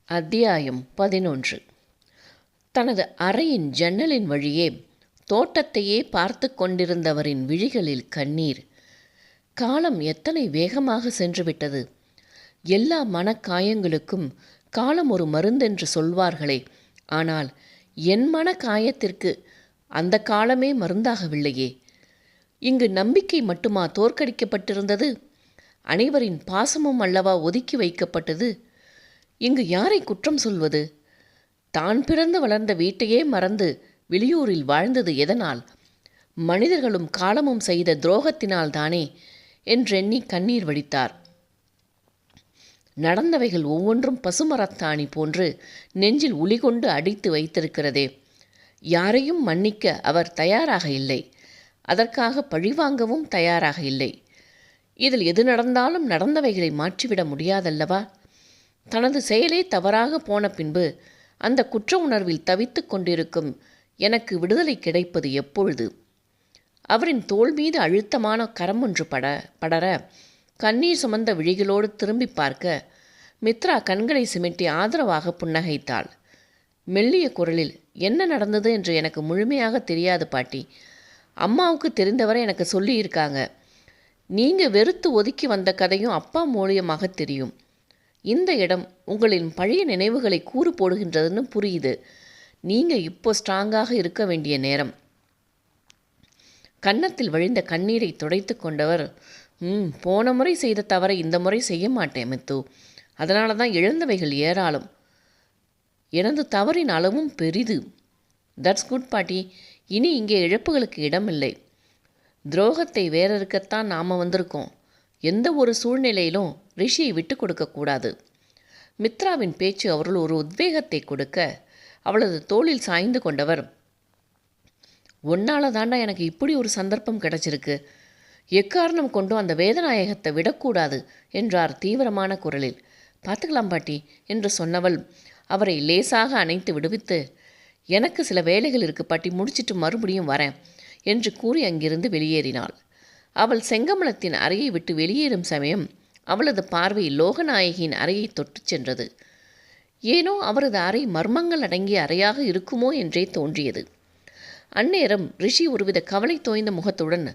அத்தியாயம் 11. தனது அறையின் ஜன்னலின் வழியே தோட்டத்தையே பார்த்து கொண்டிருந்தவரின் விழிகளில் கண்ணீர். காலம் எத்தனை வேகமாக சென்றுவிட்டது! எல்லா மனக்காயங்களுக்கும் காலம் ஒரு மருந்தென்று சொல்வார்களே, ஆனால் என் மனக்காயத்திற்கு அந்த காலமே மருந்தாகவில்லையே. இங்கு நம்பிக்கை மட்டுமா தோற்கடிக்கப்பட்டிருந்தது? அனைவரின் பாசமும் அல்லவா ஒதுக்கி வைக்கப்பட்டது? இங்கு யாரை குற்றம் சொல்வது? தான் பிறந்து வளர்ந்த வீட்டையே மறந்து வெளியூரில் வாழ்ந்தது எதனால்? மனிதர்களும் காலமும் செய்த துரோகத்தினால் தானே என்றெண்ணி கண்ணீர் வடித்தார். நடந்தவைகள் ஒவ்வொன்றும் பசுமரத்தாணி போன்று நெஞ்சில் உளிகொண்டு அடித்து வைத்திருக்கிறதே. யாரையும் மன்னிக்க அவர் தயாராக இல்லை. அதற்காக பழிவாங்கவும் தயாராக இல்லை. இதில் எது நடந்தாலும் நடந்தவைகளை மாற்றிவிட முடியாதல்லவா? தனது செயலே தவறாக போன பின்பு அந்த குற்ற உணர்வில் தவித்து கொண்டிருக்கும் எனக்கு விடுதலை கிடைப்பது எப்பொழுது? அவரின் தோள் மீது அழுத்தமான கரம் ஒன்று படர கண்ணீர் சுமந்த விழிகளோடு திரும்பி பார்க்க மித்ரா கண்களை சிமிட்டி ஆதரவாக புன்னகைத்தாள். மெல்லிய குரலில், என்ன நடந்தது என்று எனக்கு முழுமையாக தெரியாது பாட்டி. அம்மாவுக்கு தெரிந்தவரை எனக்கு சொல்லியிருக்காங்க. நீங்கள் வெறுத்து ஒதுக்கி வந்த கதையும் அப்பா மூலியமாக தெரியும். இந்த இடம் உங்களின் பழைய நினைவுகளை கூறு போடுகின்றதுன்னு புரியுது. நீங்கள் இப்போ ஸ்ட்ராங்காக இருக்க வேண்டிய நேரம். கன்னத்தில் வழிந்த கண்ணீரை துடைத்து கொண்டவர், போன முறை செய்த தவறை இந்த முறை செய்ய மாட்டேன் மித்து. அதனால தான் இழந்தவைகள் ஏராளம். எனது தவறின் அளவும் பெரிது. தட்ஸ் குட் பாட்டி. இனி இங்கே இழப்புகளுக்கு இடமில்லை. துரோகத்தை வேறறுக்கத்தான் நாம் வந்திருக்கோம். எந்த ஒரு சூழ்நிலையிலும் ரிஷியை விட்டு கொடுக்கக்கூடாது. மித்ராவின் பேச்சு அவர்கள் ஒரு உத்வேகத்தை கொடுக்க அவளது தோளில் சாய்ந்து கொண்டவர், ஒன்னால தாண்டா எனக்கு இப்படி ஒரு சந்தர்ப்பம் கிடைச்சிருக்கு. எக்காரணம் கொண்டும் அந்த வேதநாயகத்தை விடக்கூடாது என்றார் தீவிரமான குரலில். பார்த்துக்கலாம் பாட்டி என்று சொன்னவள் அவரை லேசாக அணைத்து விடுவித்து, எனக்கு சில வேலைகள் இருக்கு பாட்டி, முடிச்சிட்டு மறுபடியும் வரேன் என்று கூறி அங்கிருந்து வெளியேறினாள். அவள் செங்கமலத்தின் அறையை விட்டு வெளியேறும் சமயம் அவளது பார்வை லோகநாயகியின் அறையை தொட்டு சென்றது. ஏனோ அவரது அறை மர்மங்கள் அடங்கிய அறையாக இருக்குமோ என்றே தோன்றியது. அந்நேரம் ரிஷி ஒருவித கவலை தோய்ந்த முகத்துடன்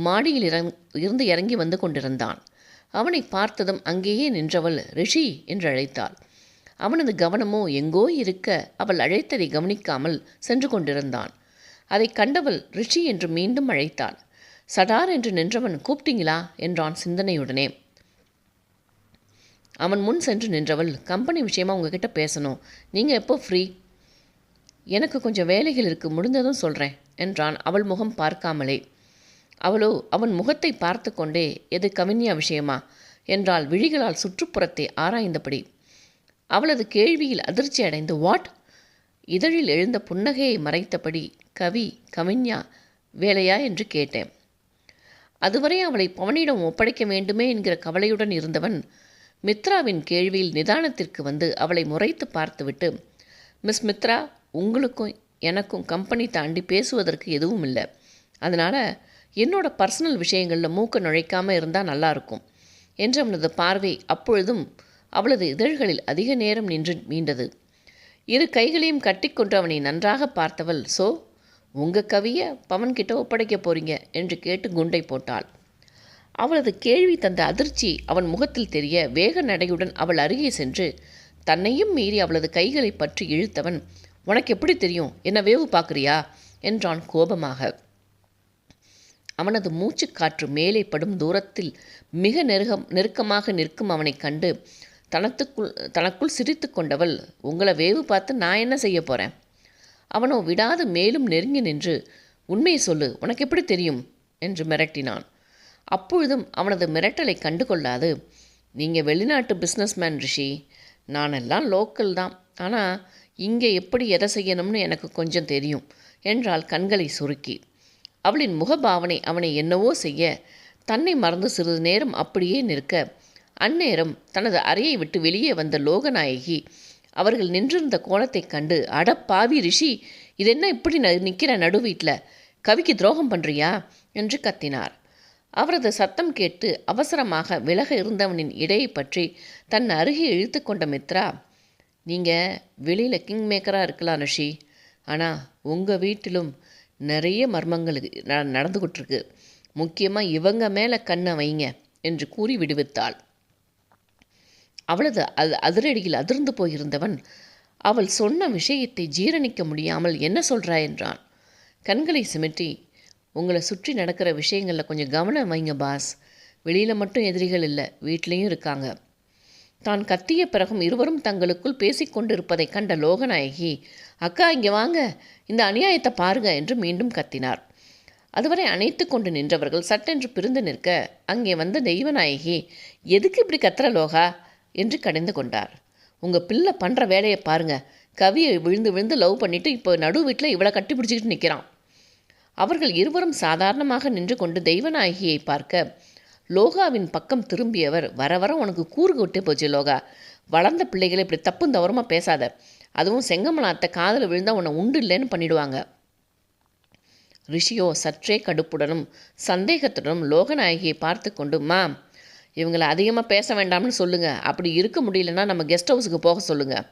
மாடியில் இருந்து இறங்கி வந்து கொண்டிருந்தான். அவனை பார்த்ததும் அங்கேயே நின்றவள் ரிஷி என்று அழைத்தாள். அவனது கவனமோ எங்கோ இருக்க அவள் அழைத்ததை கவனிக்காமல் சென்று கொண்டிருந்தான். அதை கண்டவள் ரிஷி என்று மீண்டும் அழைத்தாள். சடார் என்று நின்றவன், கூப்பிட்டீங்களா என்றான் சிந்தனையுடனே. அவன் முன் சென்று நின்றவள், கம்பெனி விஷயமா உங்ககிட்ட பேசணும். நீங்கள் எப்போ ஃப்ரீ? எனக்கு கொஞ்சம் வேலைகள் இருக்குது, முடிந்ததும் சொல்கிறேன் என்றான் அவள் முகம் பார்க்காமலே. அவளோ அவன் முகத்தை பார்த்து கொண்டே, எது கவின்யா விஷயமா என்றால் விழிகளால் சுற்றுப்புறத்தை ஆராய்ந்தபடி. அவளது கேள்வியில் அதிர்ச்சி அடைந்து, வாட்? இதழில் எழுந்த புன்னகையை மறைத்தபடி, கவின்யா வேலையா என்று கேட்டேன். அதுவரை அவளை பவனிடம் ஒப்படைக்க வேண்டுமே என்கிற கவலையுடன் இருந்தவன் மித்ராவின் கேள்வியில் நிதானத்திற்கு வந்து அவளை முறைத்து பார்த்துவிட்டு, மிஸ் மித்ரா, உங்களுக்கும் எனக்கும் கம்பெனி தாண்டி பேசுவதற்கு எதுவும் இல்லை. அதனால் என்னோட பர்சனல் விஷயங்களில் மூக்க நுழைக்காமல் இருந்தால் நல்லாயிருக்கும் என்று அவனது பார்வை அப்பொழுதும் அவளது இதழ்களில் அதிக நேரம் நின்று மீண்டது. இரு கைகளையும் கட்டிக்கொண்டு அவனை நன்றாக பார்த்தவள், ஸோ உங்கள் கவியை பவன்கிட்ட ஒப்படைக்க போறீங்க என்று கேட்டு குண்டை போட்டாள். அவளது கேள்வி தந்த அதிர்ச்சி அவன் முகத்தில் தெரிய வேக நடையுடன் அவள் அருகே சென்று தன்னையும் மீறி அவளது கைகளை பற்றி இழுத்தவன், உனக்கு எப்படி தெரியும்? என்ன வேவு பார்க்குறியா என்றான் கோபமாக. அவனது மூச்சுக்காற்று மேலே படும் தூரத்தில் மிக நெருக்கமாக நிற்கும் அவனை கண்டு தனக்குள் சிரித்து கொண்டவள், உங்களை வேவு பார்த்து நான் என்ன செய்ய போகிறேன்? அவனோ விடாது மேலும் நெருங்கி நின்று, உண்மையை சொல்லு, உனக்கு எப்படி தெரியும் என்று மிரட்டினான். அப்பொழுதும் அவனது மிரட்டலை கண்டு கொள்ளாது, நீங்கள் வெளிநாட்டு பிஸ்னஸ்மேன் ரிஷி, நானெல்லாம் லோக்கல் தான், ஆனால் இங்கே எப்படி எதை செய்யணும்னு எனக்கு கொஞ்சம் தெரியும் என்றால் கண்களை சுருக்கி. அவளின் முகபாவனை அவனை என்னவோ செய்ய தன்னை மறந்து சிறிது நேரம் அப்படியே நிற்க, அந்நேரம் தனது அறையை விட்டு வெளியே வந்த லோகநாயகி அவர்கள் நின்றிருந்த கோலத்தை கண்டு, அடப்பாவி ரிஷி, இதென்ன இப்படி நிற்கிற நடு வீட்டில்? கவிக்கு துரோகம் பண்ணுறியா என்று கத்தினார். அவரது சத்தம் கேட்டு அவசரமாக விலக இருந்தவனின் இடையை பற்றி தன் அருகே இழுத்து கொண்ட மித்ரா, நீங்கள் வெளியில் கிங் மேக்கராக இருக்கலாம் ரிஷி, ஆனால் உங்கள் வீட்டிலும் நிறைய மர்மங்களுக்கு நடந்துக்கிட்டுருக்கு. முக்கியமாக இவங்க மேலே கண்ணை வைங்க என்று கூறி விடுவித்தாள். அவளது அதிரடியில் அதிர்ந்து போயிருந்தவன் அவள் சொன்ன விஷயத்தை ஜீரணிக்க முடியாமல் என்ன சொல்கிறா என்றான். கண்களை சிமிட்டி, உங்களை சுற்றி நடக்கிற விஷயங்களில் கொஞ்சம் கவனம் வைங்க பாஸ். வெளியில் மட்டும் எதிரிகள் இல்லை, வீட்லேயும் இருக்காங்க. தான் கத்திய பிறகும் இருவரும் தங்களுக்குள் பேசிக்கொண்டு இருப்பதை கண்ட லோகநாயகி, அக்கா இங்கே வாங்க, இந்த அநியாயத்தை பாருங்க என்று மீண்டும் கத்தினார். அதுவரை அணைத்து கொண்டு நின்றவர்கள் சட்டென்று பிரிந்து நிற்க அங்கே வந்த தெய்வநாயகி, எதுக்கு இப்படி கத்துற லோகா என்று கடிந்து கொண்டார். உங்கள் பிள்ளை பண்ணுற வேலையை பாருங்க. கவியை விழுந்து விழுந்து லவ் பண்ணிட்டு இப்போ நடு வீட்டில் இவளை கட்டி பிடிச்சிக்கிட்டு நிற்கிறான். அவர்கள் இருவரும் சாதாரணமாக நின்று கொண்டு தெய்வநாயகியை பார்க்க லோகாவின் பக்கம் திரும்பியவர், வர வர உனக்கு கூறுக விட்டே போச்சு லோகா. வளர்ந்த பிள்ளைகளை இப்படி தப்பும் தவறமாக பேசாத. அதுவும் செங்கமலாத்த காதில் விழுந்தால் உன்னை உண்டு இல்லைன்னு பண்ணிடுவாங்க. ரிஷியோ சற்றே கடுப்புடனும் சந்தேகத்துடனும் லோகநாயகியை பார்த்து கொண்டு, மா இவங்களை அதிகமாக பேச வேண்டாம்னு சொல்லுங்கள். அப்படி இருக்க முடியலன்னா நம்ம கெஸ்ட் ஹவுஸுக்கு போக சொல்லுங்கள்.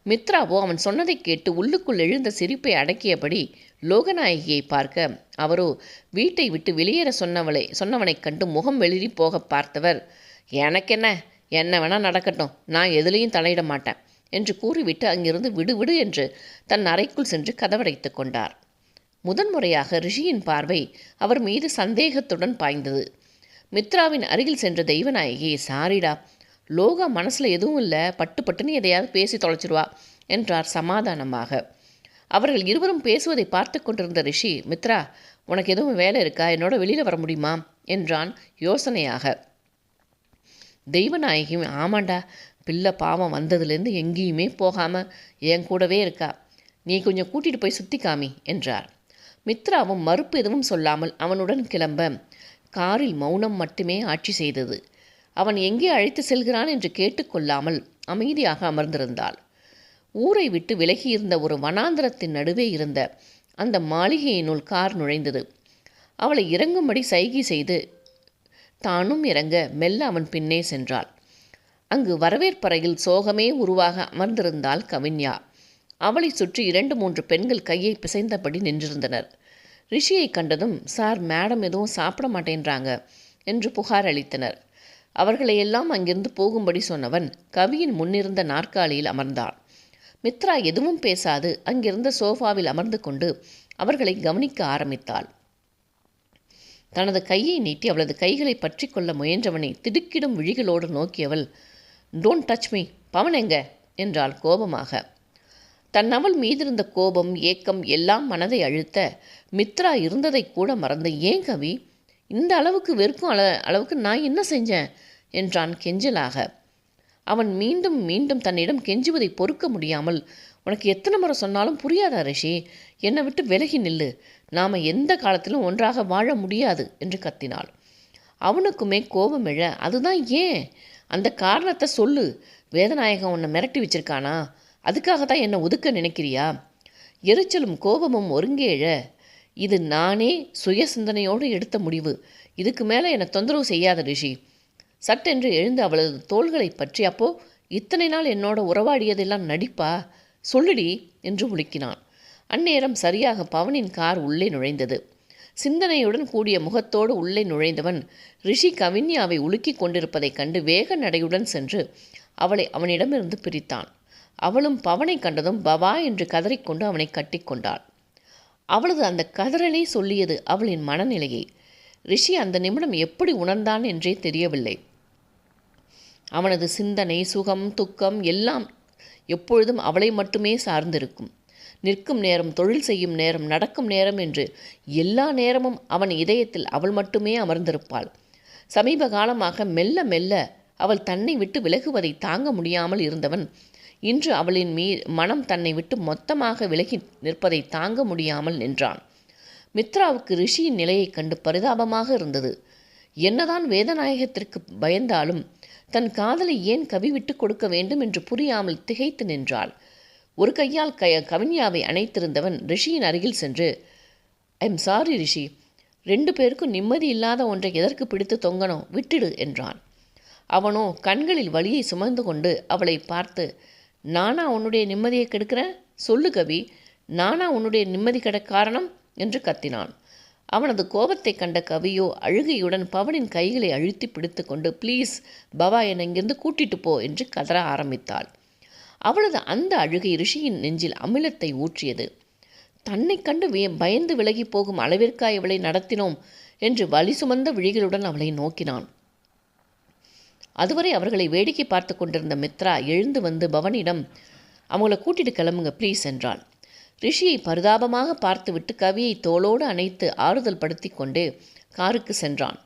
மித்ராவோ அவன் சொன்னதை கேட்டு உள்ளுக்குள் எழுந்த சிரிப்பை அடக்கியபடி லோகநாயகியை பார்க்க, அவரோ வீட்டை விட்டு வெளியேற சொன்னவனை கண்டு முகம் வெளிரி போக பார்த்தவர், என்ன வேணால் நடக்கட்டும், நான் எதுலேயும் தலையிட மாட்டேன் என்று கூறிவிட்டு அங்கிருந்து விடு என்று தன் அறைக்குள் சென்று கதவடைத்து கொண்டார். முதன்முறையாக ரிஷியின் பார்வை அவர் மீது சந்தேகத்துடன் பாய்ந்தது. மித்ராவின் அருகில் சென்ற தெய்வநாயகி, சாரிடா, லோகா மனசில் எதுவும் இல்லை, பட்டுன்னு எதையாவது பேசி தொலைச்சிருவா என்றார் சமாதானமாக. அவர்கள் இருவரும் பேசுவதை பார்த்து கொண்டிருந்த ரிஷி, மித்ரா உனக்கு எதுவும் வேலை இருக்கா, என்னோட வெளியில் வர முடியுமா என்றான் யோசனையாக. தெய்வநாயகி, ஆமாண்டா, பிள்ளை பாவம் வந்ததுலேருந்து எங்கேயுமே போகாமல் என் கூடவே இருக்கா, நீ கொஞ்சம் கூட்டிகிட்டு போய் சுற்றி காமி என்றார். மித்ராவும் மறுப்பு எதுவும் சொல்லாமல் அவனுடன் கிளம்ப காரில் மௌனம் மட்டுமே ஆட்சி செய்தது. அவன் எங்கே அழைத்து செல்கிறான் என்று கேட்டுக்கொள்ளாமல் அமைதியாக அமர்ந்திருந்தாள். ஊரை விட்டு விலகியிருந்த ஒரு வனாந்தரத்தின் நடுவே இருந்த அந்த மாளிகையினுள் கார் நுழைந்தது. அவளை இறங்கும்படி சைகை செய்து தானும் இறங்க மெல்ல அவன் பின்னே சென்றாள். அங்கு வரவேற்பறையில் சோகமே உருவாக அமர்ந்திருந்தாள் கவின்யா. அவளை சுற்றி 2-3 பெண்கள் கையை பிசைந்தபடி நின்றிருந்தனர். ரிஷியை கண்டதும், சார் மேடம் எதுவும் சாப்பிட மாட்டேன்றாங்க என்று புகார் அளித்தனர். அவர்களையெல்லாம் அங்கிருந்து போகும்படி சொன்னவன் கவியின் முன்னிருந்த நாற்காலியில் அமர்ந்தான். மித்ரா எதுவும் பேசாது அங்கிருந்த சோஃபாவில் அமர்ந்து கொண்டு அவர்களை கவனிக்க ஆரம்பித்தாள். தனது கையை நீட்டி அவளது கைகளை பற்றி கொள்ள முயன்றவனை திடுக்கிடும் விழிகளோடு நோக்கியவள், டோன்ட் டச் மீ, பவன் எங்க என்றாள் கோபமாக. தன் அவள் மீதிருந்த கோபம், ஏக்கம் எல்லாம் மனதை அழுத்த மித்ரா இருந்ததை கூட மறந்து, ஏன் கவி இந்த அளவுக்கு வெறுக்கும் அளவுக்கு நான் என்ன செஞ்சேன் என்றான் கெஞ்சலாக. அவன் மீண்டும் மீண்டும் தன்னிடம் கெஞ்சுவதை பொறுக்க முடியாமல், உனக்கு எத்தனை முறை சொன்னாலும் புரியாதா ரிஷி, என்னை விட்டு விலகி நில்லு, நாம் எந்த காலத்திலும் ஒன்றாக வாழ முடியாது என்று கத்தினாள். அவனுக்குமே கோபம் எழ, அதுதான் ஏன், அந்த காரணத்தை சொல்லு, வேதநாயகம் உன்னை மிரட்டி வச்சிருக்கானா, அதுக்காகத்தான் என்னை ஒதுக்க நினைக்கிறியா? எரிச்சலும் கோபமும் ஒருங்கேழ, இது நானே சுய சிந்தனையோடு எடுத்த முடிவு, இதுக்கு மேலே என்னை தொந்தரவு செய்யாத ரிஷி. சட்டென்று எழுந்து அவளது தோள்களை பற்றி, அப்போ இத்தனை நாள் என்னோட உறவாடியதெல்லாம் நடிப்பா, சொல்லுடி என்று உலுக்கினான். அந்நேரம் சரியாக பவனின் கார் உள்ளே நுழைந்தது. சிந்தனையுடன் கூடிய முகத்தோடு உள்ளே நுழைந்தவன் ரிஷி கவின்யாவை உலுக்கி கொண்டிருப்பதைக் கண்டு வேக நடையுடன் சென்று அவளை அவனிடமிருந்து பிரித்தான். அவளும் பவனை கண்டதும் பவா என்று கதறிக்கொண்டு அவனை கட்டிக்கொண்டாள். அவளது அந்த கதறலை சொல்லியது அவளின் மனநிலையை. ரிஷி அந்த நிமிடம் எப்படி உணர்ந்தான் என்றே தெரியவில்லை. அவனது சிந்தனை, சுகம், துக்கம் எல்லாம் எப்பொழுதும் அவளை மட்டுமே சார்ந்திருக்கும். நிற்கும் நேரம், தொழில் செய்யும் நேரம், நடக்கும் நேரம் என்று எல்லா நேரமும் அவன் இதயத்தில் அவள் மட்டுமே அமர்ந்திருப்பாள். சமீப காலமாக மெல்ல மெல்ல அவள் தன்னை விட்டு விலகுவதை தாங்க முடியாமல் இருந்தவன் இன்று அவளின் மனம் தன்னை விட்டு மொத்தமாக விலகி நிற்பதை தாங்க முடியாமல் நின்றான். மித்ராவுக்கு ரிஷியின் நிலையைக் கண்டு பரிதாபமாக இருந்தது. என்னதான் வேதநாயகத்திற்கு பயந்தாலும் தன் காதலை ஏன் கவி விட்டு கொடுக்க வேண்டும் என்று புரியாமல் திகைத்து நின்றாள். ஒரு கையால் கவின்யாவை அணைத்திருந்தவன் ரிஷியின் அருகில் சென்று, ஐம் சாரி ரிஷி, 2 பேருக்கும் நிம்மதி இல்லாத ஒன்றை எதற்கு பிடித்து தொங்கணும், விட்டுடு என்றான். அவனோ கண்களில் வலியை சுமந்து கொண்டு அவளை பார்த்து, நானா உன்னுடைய நிம்மதியை கெடுக்கிறேன்? சொல்லு கவி, நானா உன்னுடைய நிம்மதி கெட காரணம் என்று கத்தினான். அவனது கோபத்தை கண்ட கவியோ அழுகையுடன் பவனின் கைகளை அழுத்தி பிடித்து கொண்டு, ப்ளீஸ் பவா, என்னை இங்கிருந்து கூட்டிட்டு போ என்று கதற ஆரம்பித்தாள். அவளது அந்த அழுகை ரிஷியின் நெஞ்சில் அமிலத்தை ஊற்றியது. தன்னை கண்டு பயந்து விலகி போகும் அளவிற்கா இவளை நடத்தினோம் என்று வலி சுமந்த விழிகளுடன் அவளை நோக்கினான். அதுவரை அவர்களை வேடிக்கை பார்த்து கொண்டிருந்த மித்ரா எழுந்து வந்து பவனிடம், அவங்கள கூட்டிட்டு கிளம்புங்க ப்ளீஸ் என்றாள். ரிஷியை பரிதாபமாக பார்த்துவிட்டு கவியை தோளோடு அணைத்து ஆறுதல் படுத்தி கொண்டு காருக்கு சென்றான்.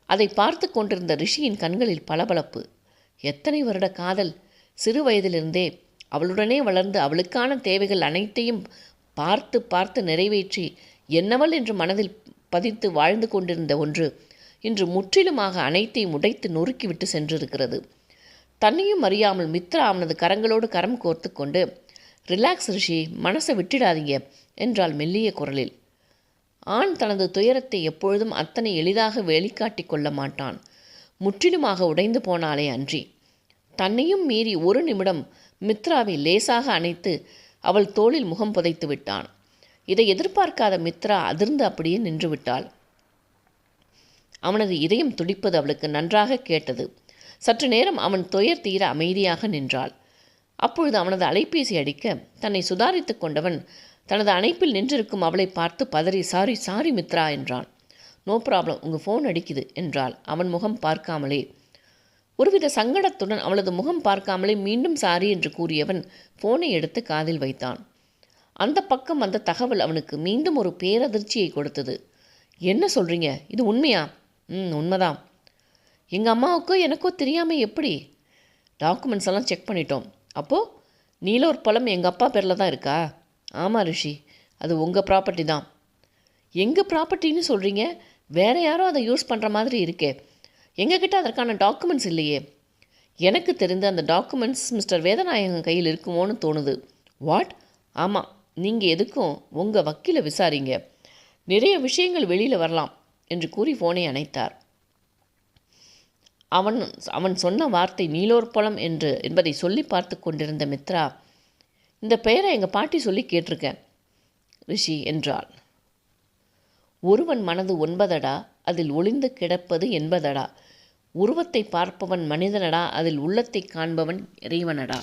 அதை பார்த்து கொண்டிருந்த ரிஷியின் கண்களில் பளபளப்பு. எத்தனை வருட காதல்! சிறு வயதிலிருந்தே அவளுடனே வளர்ந்து அவளுக்கான தேவைகள் அனைத்தையும் பார்த்து பார்த்து நிறைவேற்றி என்னவள் என்று மனதில் பதித்து வாழ்ந்து கொண்டிருந்த ஒன்று இன்று முற்றிலுமாக அனைத்தையும் உடைத்து நொறுக்கிவிட்டு சென்றிருக்கிறது. தன்னையும் அறியாமல் மித்ரா அவனது கரங்களோடு கரம் கோர்த்து கொண்டு, ரிலாக்ஸ் ரிஷி, மனசை விட்டுடாதீங்க என்றாள் மெல்லிய குரலில். ஆண் தனது துயரத்தை எப்பொழுதும் அத்தனை எளிதாக வெளிக்காட்டி கொள்ள மாட்டான். முற்றிலுமாக உடைந்து போனாலே அன்றி. தன்னையும் மீறி ஒரு நிமிடம் மித்ராவை லேசாக அணைத்து அவள் தோளில் முகம் புதைத்து விட்டான். இதை எதிர்பார்க்காத மித்ரா அதிர்ந்து அப்படியே நின்று விட்டாள். அவனது இதயம் துடிப்பது அவளுக்கு நன்றாக கேட்டது. சற்று நேரம் அவன் துயர் தீர அமைதியாக நின்றாள். அப்பொழுது அவனது அலைபேசி அடிக்க தன்னை சுதாரித்து கொண்டவன் தனது அணைப்பில் நின்றிருக்கும் அவளை பார்த்து பதறி, சாரி சாரி மித்ரா என்றான். நோ ப்ராப்ளம், உங்கள் ஃபோன் அடிக்குது என்றாள் அவன் முகம் பார்க்காமலே. ஒருவித சங்கடத்துடன் அவளது முகம் பார்க்காமலே மீண்டும் சாரி என்று கூறியவன் ஃபோனை எடுத்து காதில் வைத்தான். அந்த பக்கம் அந்த தகவல் அவனுக்கு மீண்டும் ஒரு பேரதிர்ச்சியை கொடுத்தது. என்ன சொல்கிறீங்க? இது உண்மையா? உண்மைதான். எங்கள் அம்மாவுக்கோ எனக்கோ தெரியாமல் எப்படி? டாக்குமெண்ட்ஸ் எல்லாம் செக் பண்ணிட்டோம். அப்போது நீலோர் பழம் எங்கள் அப்பா பேரில் தான் இருக்கா? ஆமாம் ரிஷி, அது உங்கள் ப்ராப்பர்ட்டி தான். எங்கள் ப்ராப்பர்ட்டின்னு சொல்கிறீங்க? வேறு யாரோ அதை யூஸ் பண்ணுற மாதிரி இருக்கே. எங்ககிட்ட அதற்கான டாக்குமெண்ட்ஸ் இல்லையே. எனக்கு தெரிந்த அந்த டாக்குமெண்ட்ஸ் மிஸ்டர் வேதநாயகன் கையில் இருக்குமோன்னு தோணுது. வாட்? ஆமாம், நீங்கள் எதுக்கும் உங்கள் வக்கீலை விசாரிங்க. நிறைய விஷயங்கள் வெளியில் வரலாம் என்று கூறி ஃபோனை அணைத்தார். அவன் சொன்ன வார்த்தை நீலோர்பழம் என்பதை சொல்லி பார்த்து கொண்டிருந்த மித்ரா, இந்த பெயரை எங்கள் பாட்டி சொல்லி கேட்டிருக்கேன் ரிஷி என்றாள். ஒருவன் மனது ஒன்பதடா, அதில் ஒளிந்து கிடப்பது என்பதடா. உருவத்தை பார்ப்பவன் மனிதனடா, அதில் உள்ளத்தை காண்பவன் இறைவனடா.